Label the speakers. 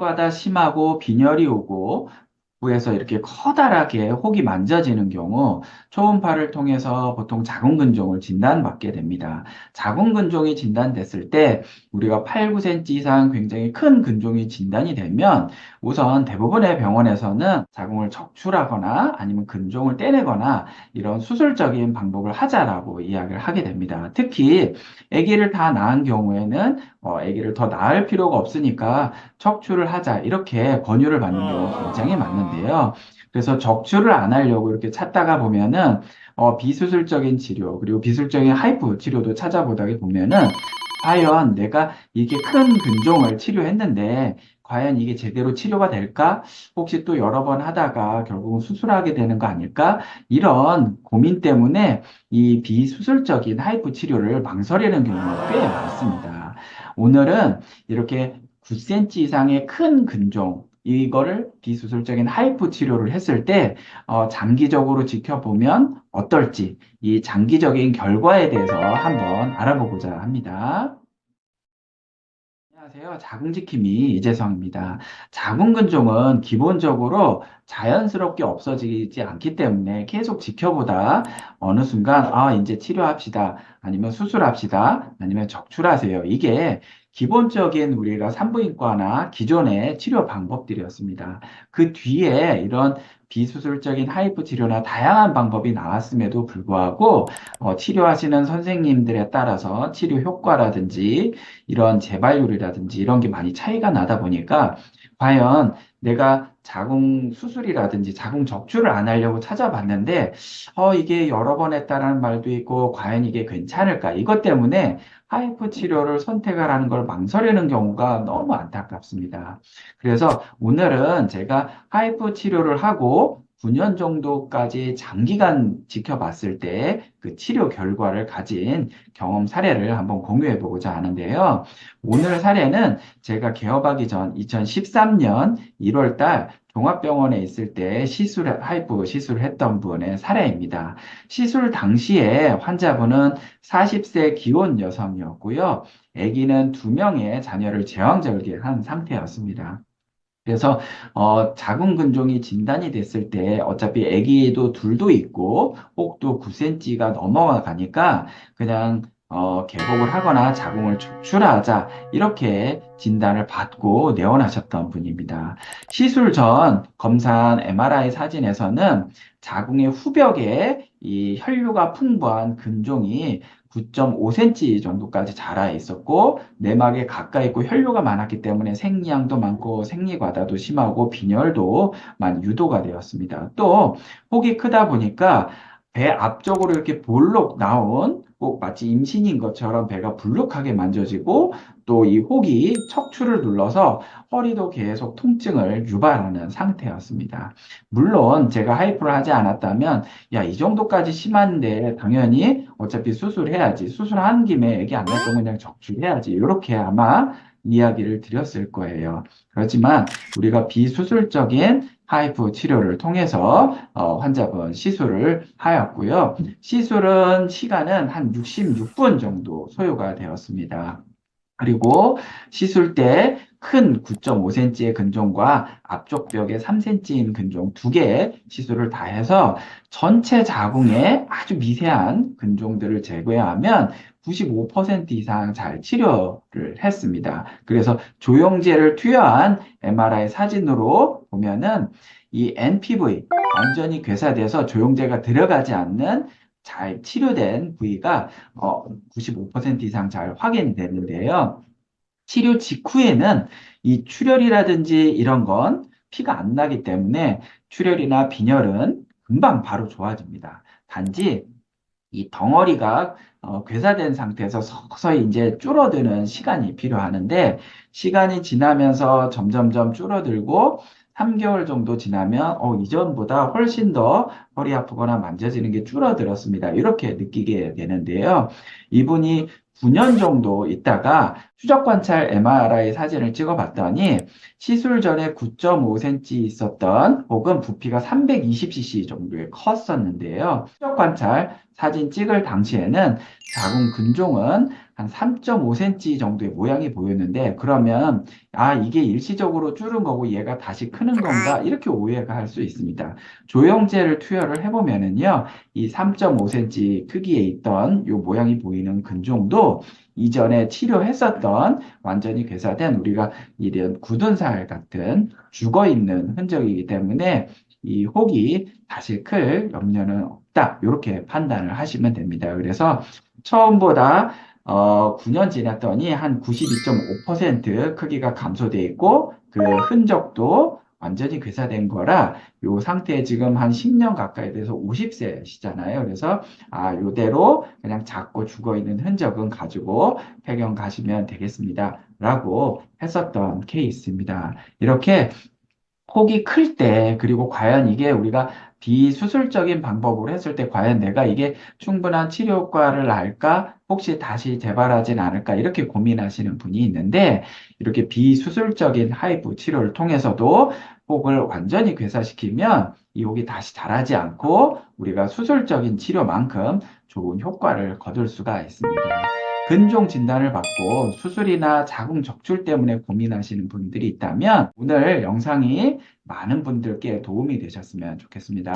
Speaker 1: 생리과다 심하고 빈혈이 오고 부에서 이렇게 커다랗게 혹이 만져지는 경우 초음파를 통해서 보통 자궁근종을 진단받게 됩니다. 자궁근종이 진단됐을 때 우리가 8, 9cm 이상 굉장히 큰 근종이 진단이 되면 우선 대부분의 병원에서는 자궁을 적출하거나 아니면 근종을 떼내거나 이런 수술적인 방법을 하자라고 이야기를 하게 됩니다. 특히 아기를 다 낳은 경우에는 아기를 더 낳을 필요가 없으니까 척추를 하자 이렇게 권유를 받는 경우가 굉장히 많은데요. 그래서 적출을 안 하려고 이렇게 찾다가 보면은 비수술적인 치료 그리고 비수술적인 하이프 치료도 찾아보다 보면은 과연 내가 이게 큰 근종을 치료했는데 과연 이게 제대로 치료가 될까? 혹시 또 여러 번 하다가 결국은 수술하게 되는 거 아닐까? 이런 고민 때문에 이 비수술적인 하이프 치료를 망설이는 경우가 꽤 많습니다. 오늘은 이렇게 9cm 이상의 큰 근종, 이거를 비수술적인 하이프 치료를 했을 때, 장기적으로 지켜보면 어떨지, 이 장기적인 결과에 대해서 한번 알아보고자 합니다. 안녕하세요. 자궁지킴이 이재성입니다. 자궁근종은 기본적으로 자연스럽게 없어지지 않기 때문에 계속 지켜보다 어느 순간, 이제 치료합시다. 아니면 수술합시다. 아니면 적출하세요. 이게 기본적인 우리가 산부인과나 기존의 치료 방법들이었습니다. 그 뒤에 이런 비수술적인 하이프 치료나 다양한 방법이 나왔음에도 불구하고 치료하시는 선생님들에 따라서 치료 효과라든지 이런 재발률이라든지 이런 게 많이 차이가 나다 보니까 과연 내가 자궁 수술이라든지 자궁 적출을 안 하려고 찾아봤는데 이게 여러 번 했다라는 말도 있고 과연 이게 괜찮을까? 이것 때문에 하이프 치료를 선택을 하는 걸 망설이는 경우가 너무 안타깝습니다. 그래서 오늘은 제가 하이프 치료를 하고 9년 정도까지 장기간 지켜봤을 때 그 치료 결과를 가진 경험 사례를 한번 공유해 보고자 하는데요. 오늘 사례는 제가 개업하기 전 2013년 1월 달 종합병원에 있을 때 하이프 시술을 했던 분의 사례입니다. 시술 당시에 환자분은 40세 기혼 여성이었고요. 아기는 2명의 자녀를 제왕절개한 상태였습니다. 그래서 자궁 근종이 진단이 됐을 때 어차피 아기도 둘도 있고 혹도 9cm가 넘어가니까 그냥 개복을 하거나 자궁을 축출하자 이렇게 진단을 받고 내원하셨던 분입니다. 시술 전 검사한 MRI 사진에서는 자궁의 후벽에 이 혈류가 풍부한 근종이 9.5cm 정도까지 자라 있었고 내막에 가까이 있고 혈류가 많았기 때문에 생리양도 많고 생리과다도 심하고 빈혈도 많이 유도가 되었습니다. 또 혹이 크다 보니까 배 앞쪽으로 이렇게 볼록 나온 꼭 마치 임신인 것처럼 배가 불룩하게 만져지고 또 이 혹이 척추를 눌러서 허리도 계속 통증을 유발하는 상태였습니다. 물론 제가 하이프를 하지 않았다면 야, 이 정도까지 심한데 당연히 어차피 수술해야지. 수술한 김에 애기 안 낳을 거면 그냥 적출해야지. 이렇게 아마 이야기를 드렸을 거예요. 그렇지만 우리가 비수술적인 하이프 치료를 통해서 환자분 시술을 하였고요. 시술은 시간은 한 66분 정도 소요가 되었습니다. 그리고 시술 때 큰 9.5cm의 근종과 앞쪽 벽에 3cm인 근종 두 개의 시술을 다 해서 전체 자궁에 아주 미세한 근종들을 제거하면 95% 이상 잘 치료를 했습니다. 그래서 조영제를 투여한 MRI 사진으로 보면은 이 NPV 완전히 괴사돼서 조영제가 들어가지 않는 잘 치료된 부위가 95% 이상 잘 확인되는데요. 치료 직후에는 이 출혈이라든지 이런 건 피가 안 나기 때문에 출혈이나 빈혈은 금방 바로 좋아집니다. 단지 이 덩어리가 괴사된 상태에서 서서히 이제 줄어드는 시간이 필요하는데 시간이 지나면서 점점점 줄어들고 3개월 정도 지나면 이전보다 훨씬 더 허리 아프거나 만져지는 게 줄어들었습니다. 이렇게 느끼게 되는데요. 이분이 9년 정도 있다가 추적 관찰 MRI 사진을 찍어 봤더니 시술 전에 9.5cm 있었던 혹은 부피가 320cc 정도에 컸었는데요. 추적 관찰 사진 찍을 당시에는 자궁 근종은 한 3.5cm 정도의 모양이 보였는데 그러면 아, 이게 일시적으로 줄은 거고 얘가 다시 크는 건가? 이렇게 오해가 할 수 있습니다. 조영제를 투여를 해보면은요, 이 3.5cm 크기에 있던 요 모양이 보이는 근종도 이전에 치료했었던 완전히 괴사된 우리가 이런 굳은 살 같은 죽어 있는 흔적이기 때문에 이 혹이 다시 클 염려는 없다. 이렇게 판단을 하시면 됩니다. 그래서 처음보다 9년 지났더니 한 92.5% 크기가 감소돼 있고 그 흔적도 완전히 괴사된 거라 요 상태에 지금 한 10년 가까이 돼서 50세시잖아요. 그래서 아, 요대로 그냥 작고 죽어 있는 흔적은 가지고 폐경 가시면 되겠습니다. 라고 했었던 케이스입니다. 이렇게 폭이 클 때, 그리고 과연 이게 우리가 비수술적인 방법으로 했을 때, 과연 내가 이게 충분한 치료 효과를 날까? 혹시 다시 재발하진 않을까? 이렇게 고민하시는 분이 있는데, 이렇게 비수술적인 하이부 치료를 통해서도 혹을 완전히 괴사시키면 이 혹이 다시 자라지 않고, 우리가 수술적인 치료만큼 좋은 효과를 거둘 수가 있습니다. 근종 진단을 받고 수술이나 자궁 적출 때문에 고민하시는 분들이 있다면 오늘 영상이 많은 분들께 도움이 되셨으면 좋겠습니다.